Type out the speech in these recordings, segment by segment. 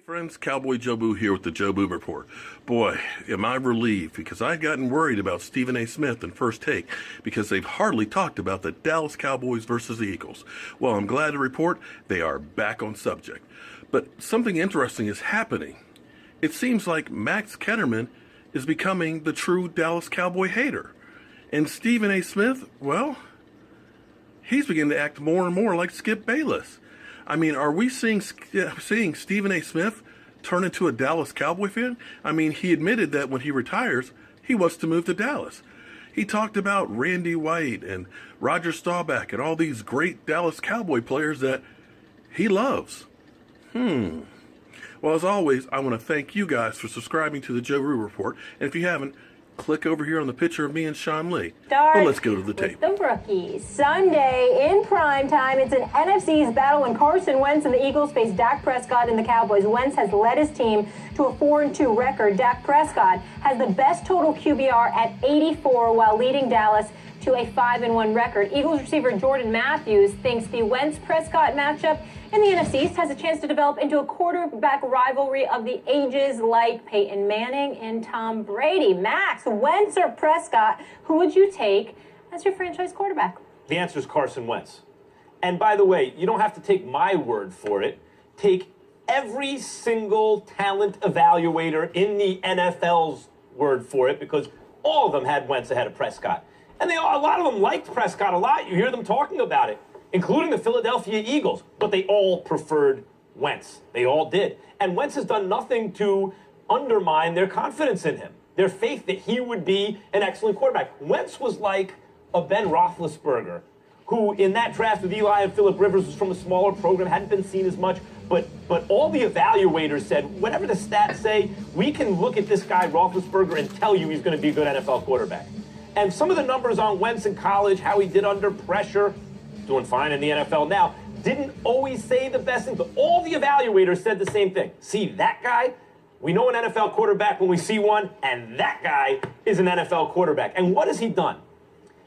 Friends, Cowboy Joe Boo here with the Joe Boo Report. Boy, am I relieved because I'd gotten worried about Stephen A. Smith and First Take because they've hardly talked about the Dallas Cowboys versus the Eagles. Well, I'm glad to report they are back on subject. But something interesting is happening. It seems like Max Ketterman is becoming the true Dallas Cowboy hater. And Stephen A. Smith, well, he's beginning to act more and more like Skip Bayless. I mean, are we seeing Stephen A. Smith turn into a Dallas Cowboy fan? I mean, he admitted that when he retires, he wants to move to Dallas. He talked about Randy White and Roger Staubach and all these great Dallas Cowboy players that he loves. Well, as always, I want to thank you guys for subscribing to the Joe Boo Report. And if you haven't, click over here on the picture of me and Sean Lee. But let's go to the tape. The rookies. Sunday in prime time, it's an NFC East battle when Carson Wentz and the Eagles face Dak Prescott and the Cowboys. Wentz has led his team to a 4-2 record. Dak Prescott has the best total QBR at 84 while leading Dallas to a 5-1 record. Eagles receiver Jordan Matthews thinks the Wentz-Prescott matchup in the NFC East has a chance to develop into a quarterback rivalry of the ages like Peyton Manning and Tom Brady. Max, Wentz or Prescott, who would you take as your franchise quarterback? The answer is Carson Wentz. And by the way, you don't have to take my word for it. Take every single talent evaluator in the NFL's word for it, because all of them had Wentz ahead of Prescott. And a lot of them liked Prescott a lot. You hear them talking about it, including the Philadelphia Eagles. But they all preferred Wentz. They all did. And Wentz has done nothing to undermine their confidence in him, their faith that he would be an excellent quarterback. Wentz was like a Ben Roethlisberger, who in that draft with Eli and Phillip Rivers was from a smaller program, hadn't been seen as much. But all the evaluators said, whatever the stats say, we can look at this guy, Roethlisberger, and tell you he's going to be a good NFL quarterback. And some of the numbers on Wentz in college, how he did under pressure, doing fine in the NFL now, didn't always say the best thing, but all the evaluators said the same thing. See, that guy, we know an NFL quarterback when we see one, and that guy is an NFL quarterback. And what has he done?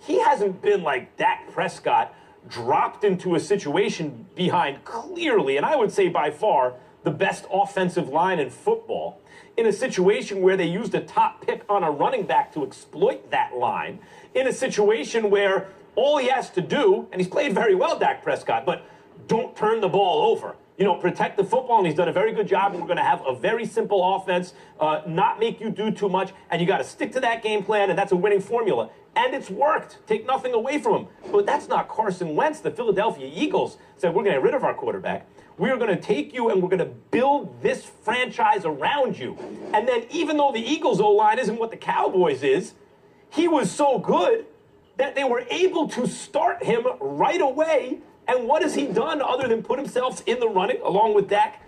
He hasn't been like Dak Prescott, dropped into a situation behind clearly, and I would say by far, the best offensive line in football, in a situation where they used a top pick on a running back to exploit that line, in a situation where all he has to do, and he's played very well, Dak Prescott, but don't turn the ball over. You know, protect the football, and he's done a very good job, and we're going to have a very simple offense, not make you do too much, and you got to stick to that game plan, and that's a winning formula. And it's worked. Take nothing away from him. But that's not Carson Wentz. The Philadelphia Eagles said, we're going to get rid of our quarterback. We are going to take you and we're going to build this franchise around you. And then even though the Eagles O-line isn't what the Cowboys is, he was so good that they were able to start him right away. And what has he done other than put himself in the running, along with Dak,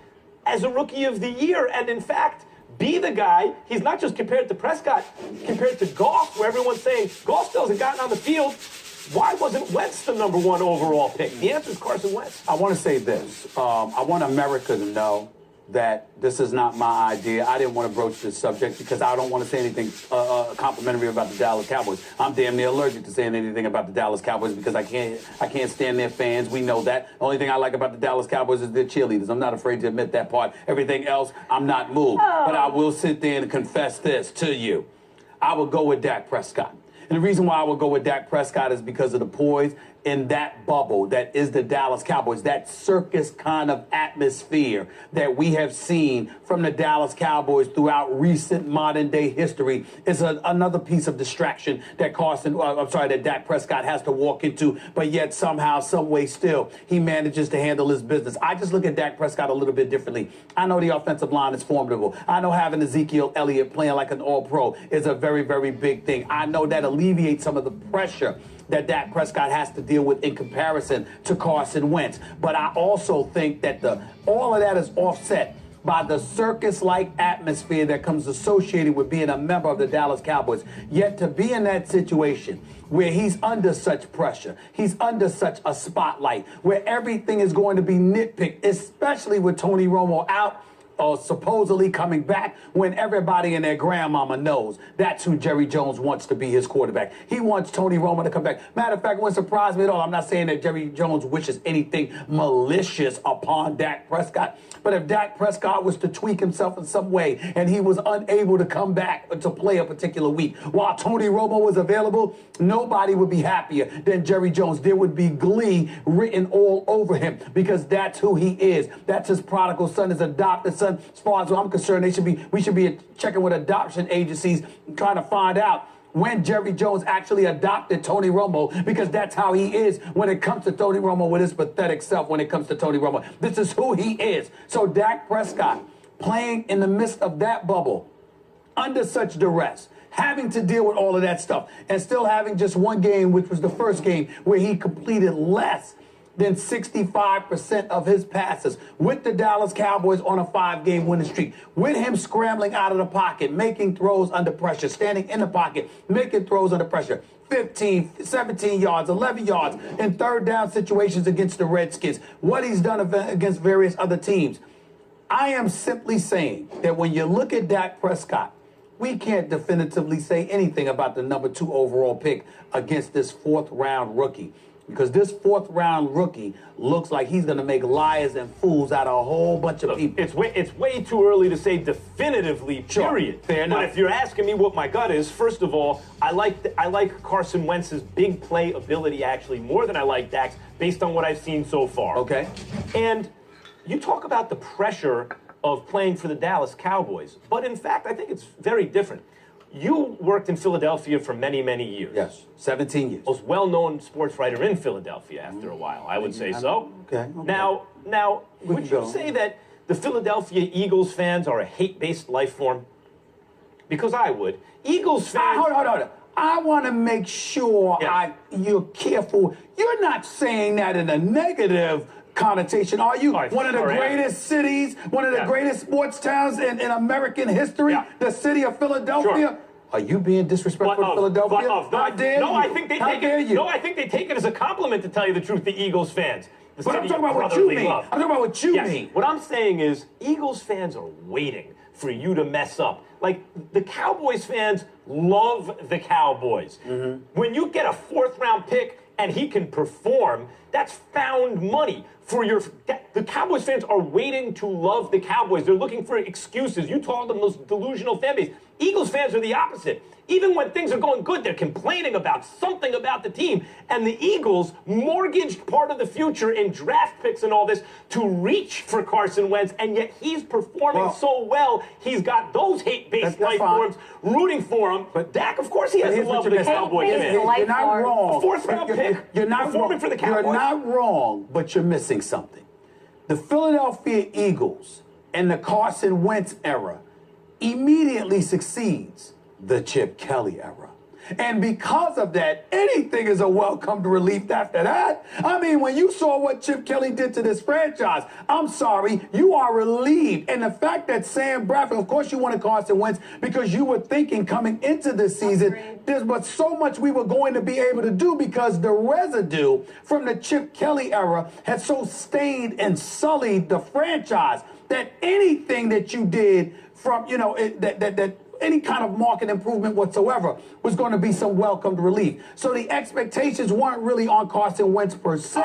as a Rookie of the Year? And in fact, be the guy. He's not just compared to Prescott, compared to Goff, where everyone's saying Goff still hasn't gotten on the field. Why wasn't Wentz the number one overall pick? The answer is Carson Wentz. I want to say this. I want America to know that this is not my idea. I didn't want to broach this subject because I don't want to say anything complimentary about the Dallas Cowboys. I'm damn near allergic to saying anything about the Dallas Cowboys because I can't stand their fans. We know that. The only thing I like about the Dallas Cowboys is their cheerleaders. I'm not afraid to admit that part. Everything else, I'm not moved. But I will sit there and confess this to you. I will go with Dak Prescott. And the reason why I would go with Dak Prescott is because of the poise in that bubble that is the Dallas Cowboys, that circus kind of atmosphere that we have seen from the Dallas Cowboys throughout recent modern day history is another piece of distraction that that Dak Prescott has to walk into, but yet somehow, some way still, he manages to handle his business. I just look at Dak Prescott a little bit differently. I know the offensive line is formidable. I know having Ezekiel Elliott playing like an all-pro is a very, very big thing. I know that alleviates some of the pressure that Dak Prescott has to deal with in comparison to Carson Wentz. But I also think that all of that is offset by the circus-like atmosphere that comes associated with being a member of the Dallas Cowboys. Yet to be in that situation where he's under such pressure, he's under such a spotlight, where everything is going to be nitpicked, especially with Tony Romo out supposedly coming back when everybody and their grandmama knows that's who Jerry Jones wants to be his quarterback. He wants Tony Romo to come back. Matter of fact, it wouldn't surprise me at all. I'm not saying that Jerry Jones wishes anything malicious upon Dak Prescott, but if Dak Prescott was to tweak himself in some way and he was unable to come back to play a particular week while Tony Romo was available, nobody would be happier than Jerry Jones. There would be glee written all over him because that's who he is. That's his prodigal son, his adopted son. As far as I'm concerned, we should be checking with adoption agencies trying to find out when Jerry Jones actually adopted Tony Romo, because that's how he is when it comes to Tony Romo, with his pathetic self when it comes to Tony Romo. This is who he is. So Dak Prescott playing in the midst of that bubble, under such duress, having to deal with all of that stuff, and still having just one game, which was the first game, where he completed less than 65% of his passes with the Dallas Cowboys on a 5-game winning streak, with him scrambling out of the pocket, making throws under pressure, standing in the pocket, making throws under pressure, 15, 17 yards, 11 yards in third down situations against the Redskins, what he's done against various other teams. I am simply saying that when you look at Dak Prescott, we can't definitively say anything about the number 2 overall pick against this 4th-round rookie. Because this 4th-round rookie looks like he's going to make liars and fools out of a whole bunch of people. It's way too early to say definitively, period. Sure, fair enough. But if you're asking me what my gut is, first of all, I like Carson Wentz's big play ability actually more than I like Dak's based on what I've seen so far. Okay. And you talk about the pressure of playing for the Dallas Cowboys, but in fact, I think it's very different. You worked in Philadelphia for many, many years. Yes, 17 years. Most well-known sports writer in Philadelphia after a while, I would say so. Okay. Now, would you say that the Philadelphia Eagles fans are a hate-based life form? Because I would. Eagles fans... Hold on. I want to make sure you're careful. You're not saying that in a negative connotation, are you? One of the greatest cities, one of the greatest sports towns in American history, the city of Philadelphia. Sure. Are you being disrespectful to Philadelphia? I think they take it as a compliment, to tell you the truth, the Eagles fans. But I'm talking about what you mean. I'm talking about what you mean. What I'm saying is Eagles fans are waiting for you to mess up. Like, the Cowboys fans love the Cowboys. Mm-hmm. When you get a 4th-round pick and he can perform, that's found money. The Cowboys fans are waiting to love the Cowboys. They're looking for excuses. You call them those delusional fan base. Eagles fans are the opposite. Even when things are going good, they're complaining about something about the team. And the Eagles mortgaged part of the future in draft picks and all this to reach for Carson Wentz, and yet he's performing so well, he's got those hate-based life forms rooting for him. But Dak, of course, he has to love the Cowboys fans. You're not wrong. 4th-round pick, you're not performing for the Cowboys. You're not wrong, but you're missing something. The Philadelphia Eagles in the Carson Wentz era immediately succeeds the Chip Kelly era. And because of that, anything is a welcomed relief after that. I mean, when you saw what Chip Kelly did to this franchise, I'm sorry, you are relieved. And the fact that Sam Bradford, of course you wanted Carson Wentz because you were thinking coming into this season, there's but so much we were going to be able to do because the residue from the Chip Kelly era had so stained and sullied the franchise that anything that you did from, that any kind of market improvement whatsoever was going to be some welcomed relief. So the expectations weren't really on Carson Wentz per se.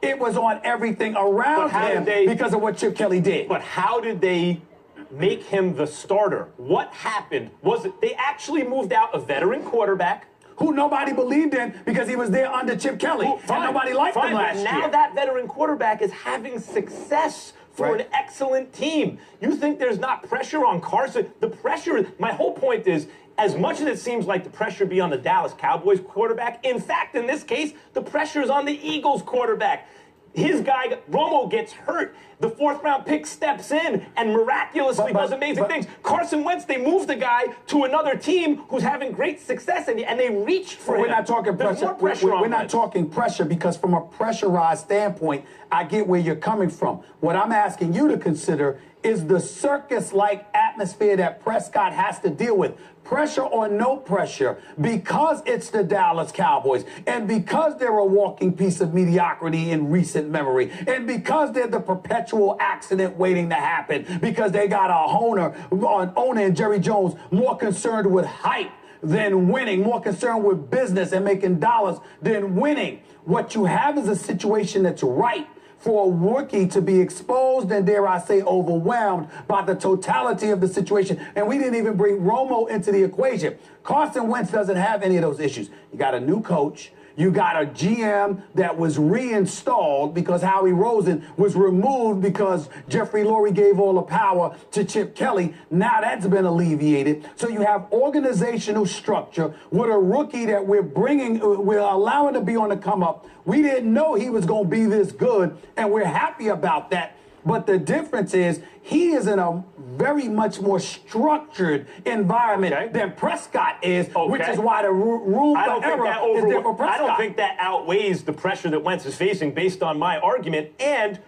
It was on everything around him because of what Chip Kelly did. But how did they make him the starter? What happened? Was it they actually moved out a veteran quarterback who nobody believed in because he was there under Chip Kelly, and nobody liked him last year. Now that veteran quarterback is having success for an excellent team. You think there's not pressure on Carson? The pressure, my whole point is, as much as it seems like the pressure be on the Dallas Cowboys quarterback, in fact, in this case, the pressure is on the Eagles quarterback. His guy, Romo, gets hurt. The 4th-round pick steps in and miraculously does amazing things. Carson Wentz, they move the guy to another team who's having great success, and they reach for him. We're not talking pressure. We're not talking pressure because from a pressurized standpoint, I get where you're coming from. What I'm asking you to consider is the circus-like atmosphere atmosphere that Prescott has to deal with. Pressure or no pressure, because it's the Dallas Cowboys, and because they're a walking piece of mediocrity in recent memory, and because they're the perpetual accident waiting to happen, because they got a owner and Jerry Jones more concerned with hype than winning, more concerned with business and making dollars than winning. What you have is a situation that's ripe for a rookie to be exposed and, dare I say, overwhelmed by the totality of the situation. And we didn't even bring Romo into the equation. Carson Wentz doesn't have any of those issues. You got a new coach. You got a GM that was reinstalled because Howie Rosen was removed because Jeffrey Lurie gave all the power to Chip Kelly. Now that's been alleviated. So you have organizational structure with a rookie that we're allowing to be on the come up. We didn't know he was going to be this good, and we're happy about that. But the difference is he is in a very much more structured environment than Prescott is, which is why the room for error is there for Prescott. I don't think that outweighs the pressure that Wentz is facing based on my argument. And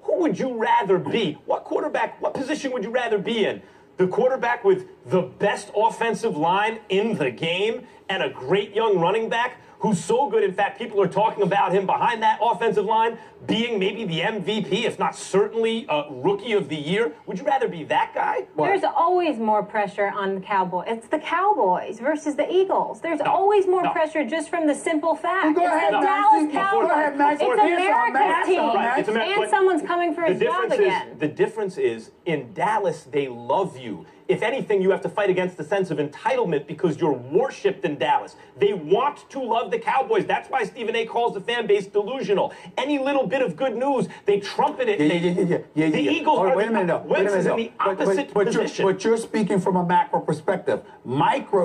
who would you rather be? What position would you rather be in? The quarterback with the best offensive line in the game and a great young running back who's so good, in fact, people are talking about him behind that offensive line being maybe the MVP, if not certainly Rookie of the Year. Would you rather be that guy? There's always more pressure on the Cowboys. It's the Cowboys versus the Eagles. There's always more pressure just from the simple fact. Go ahead, it's the Dallas Cowboys. Max. It's America's team. Right. And someone's coming for his job again. The difference is, in Dallas, they love you. If anything, you have to fight against the sense of entitlement because you're worshipped in Dallas. They want to love the Cowboys. That's why Stephen A. calls the fan base delusional. Any little bit of good news, they trumpet it. The Eagles are in the opposite position. But you're speaking from a macro perspective.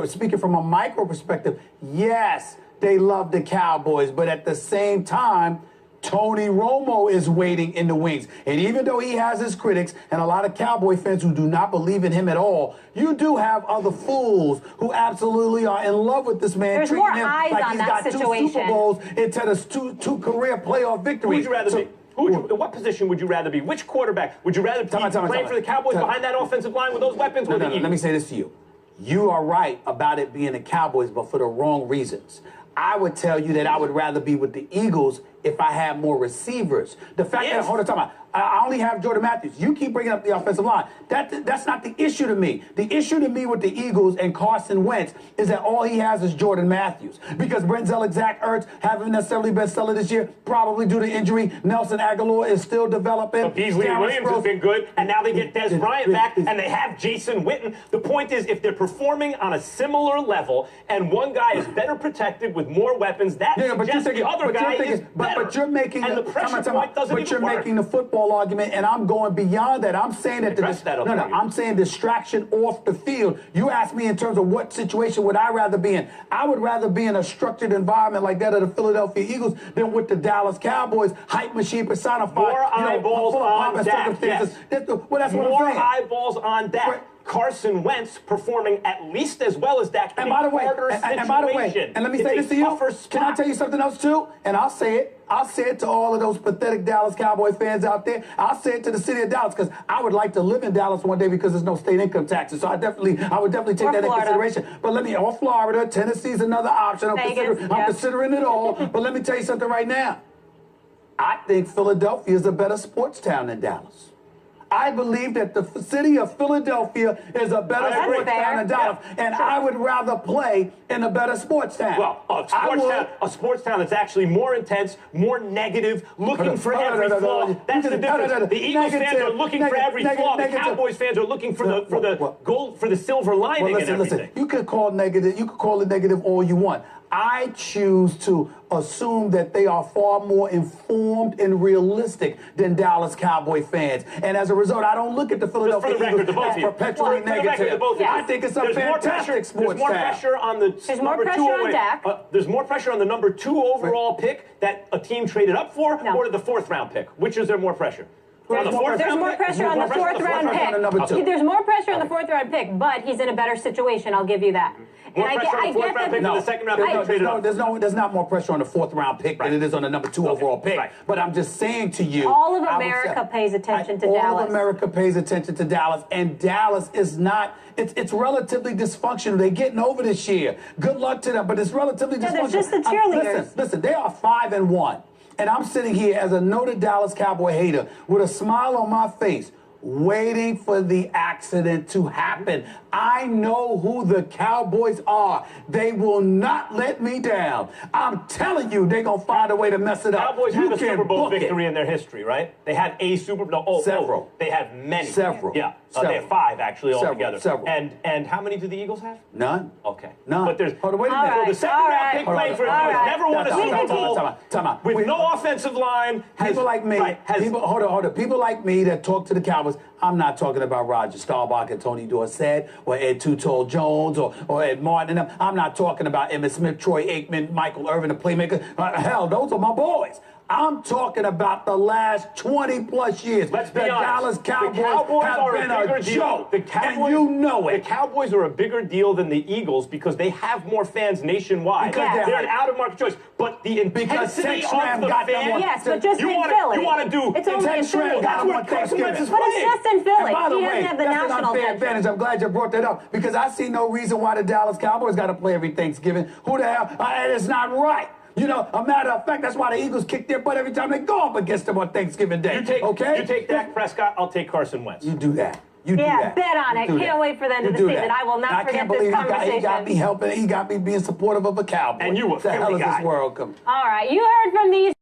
Speaking from a micro perspective, yes, they love the Cowboys, but at the same time, Tony Romo is waiting in the wings. And even though he has his critics and a lot of Cowboy fans who do not believe in him at all, you do have other fools who absolutely are in love with this man. There's more eyes like on he's that got situation. 2 Super Bowls instead of two career playoff victories. Who would you rather be? What position would you rather be? Which quarterback would you rather be playing for the Cowboys behind that offensive line with those weapons? Let me say this to you. You are right about it being the Cowboys, but for the wrong reasons. I would tell you that I would rather be with the Eagles if I had more receivers. The fact that, hold on, talking about, I only have Jordan Matthews. You keep bringing up the offensive line. That's not the issue to me. The issue to me with the Eagles and Carson Wentz is that all he has is Jordan Matthews. Because Brent Zellick, Zach Ertz haven't necessarily been stellar this year, probably due to injury. Nelson Aguilar is still developing. But Beasley Williams has been good, and now they get Des Bryant back, and they have Jason Witten. The point is, if they're performing on a similar level, and one guy is better protected with more weapons, that suggests the other guy is better. But you're making and the pressure point doesn't but even you're work. making the football argument, and I'm going beyond that. I'm saying that I'm saying distraction off the field. You asked me in terms of what situation would I rather be in. I would rather be in a structured environment like that of the Philadelphia Eagles than with the Dallas Cowboys, hype machine personified. More eyeballs on Dak. Yes. That's what I'm saying. More eyeballs on Dak. Right. Carson Wentz performing at least as well as Dak. And by the way, and let me say this to you. Can I tell you something else too? And I'll say it. I'll say it to all of those pathetic Dallas Cowboys fans out there. I'll say it to the city of Dallas because I would like to live in Dallas one day because there's no state income taxes. So I would definitely take that into consideration. But or Florida, Tennessee's another option. I'm considering it all. But let me tell you something right now. I think Philadelphia is a better sports town than Dallas. I believe that the city of Philadelphia is a better sports town than Dallas, and I would rather play in a better sports town. Well, a sports town that's actually more intense, more negative, looking for every flaw. That's the difference. The Eagles fans are looking for every flaw. The Cowboys fans are looking for the gold, for the silver lining and everything. Listen, you could call it negative all you want. I choose to assume that they are far more informed and realistic than Dallas Cowboy fans. And as a result, I don't look at the Philadelphia Eagles as perpetually negative. I think it's a fantastic sports town. There's more pressure on the number 2 on Dak. There's more pressure on the number 2 overall pick that a team traded up for or the 4th round pick. Which is there more pressure? On the fourth There's round more pick? pressure on the fourth round number two. pick. There's more pressure on the fourth round pick, but he's in a better situation. I'll give you that. More pressure on the fourth round pick than the second round pick. There's not more pressure on the fourth round pick than it is on the number 2 overall pick. Right. But I'm just saying to you, All of America pays attention to Dallas. All of America pays attention to Dallas, and Dallas is not. It's relatively dysfunctional. They're getting over this year. Good luck to them, but it's relatively dysfunctional. They're just the cheerleaders. Listen, they are 5-1. And I'm sitting here as a noted Dallas Cowboy hater with a smile on my face, waiting for the accident to happen. I know who the Cowboys are. They will not let me down. I'm telling you, they're going to find a way to mess it up. Cowboys You have a can Super Bowl book it. victory in their history, right? They have a Super Bowl. Several. They have many. Several. Yeah. Several. They have 5 actually Several. altogether. Several. And how many do the Eagles have? None. Okay. None. But there's Hold on, wait a All minute. right. the second round pick playing for the All Eagles right. never won a Super Bowl. Time out. With no offensive line. People like me, hold on. People like me that talk to the Cowboys. I'm not talking about Roger Staubach and Tony Dorsett or Ed Tuttle Jones or Ed Martin and them. I'm not talking about Emmitt Smith, Troy Aikman, Michael Irvin, the playmaker. Hell, those are my boys. I'm talking about the last 20-plus years. Let's be the honest. Dallas The Cowboys Cowboys have are been a bigger a deal. joke, The Cowboys, and you know it. The Cowboys are a bigger deal than the Eagles because they have more fans nationwide. Because they're an out-of-market choice. But the intensity Tex of Schramm the got them fans... on- Yes, but just you in wanna, Philly. You want to do... It's only in Tex Schramm Philly. got That's them where on Carson Wentz is Thanksgiving. But it's playing. just in Philly. And by the He way, doesn't have the that's an national unfair attention. advantage. I'm glad you brought that up because I see no reason why the Dallas Cowboys got to play every Thanksgiving. Who the hell? And it's not right. You know, a matter of fact, that's why the Eagles kick their butt every time they go up against them on Thanksgiving Day. You take Dak Prescott, I'll take Carson Wentz. You do that. You do Yeah, that. bet on it. You do Can't that. wait for the end You of the do season. that. I will not I forget can't this believe conversation. he got me helping. He got me being supportive of a Cowboy. And you a What the hell Philly is guy. this world come? All right, you heard from these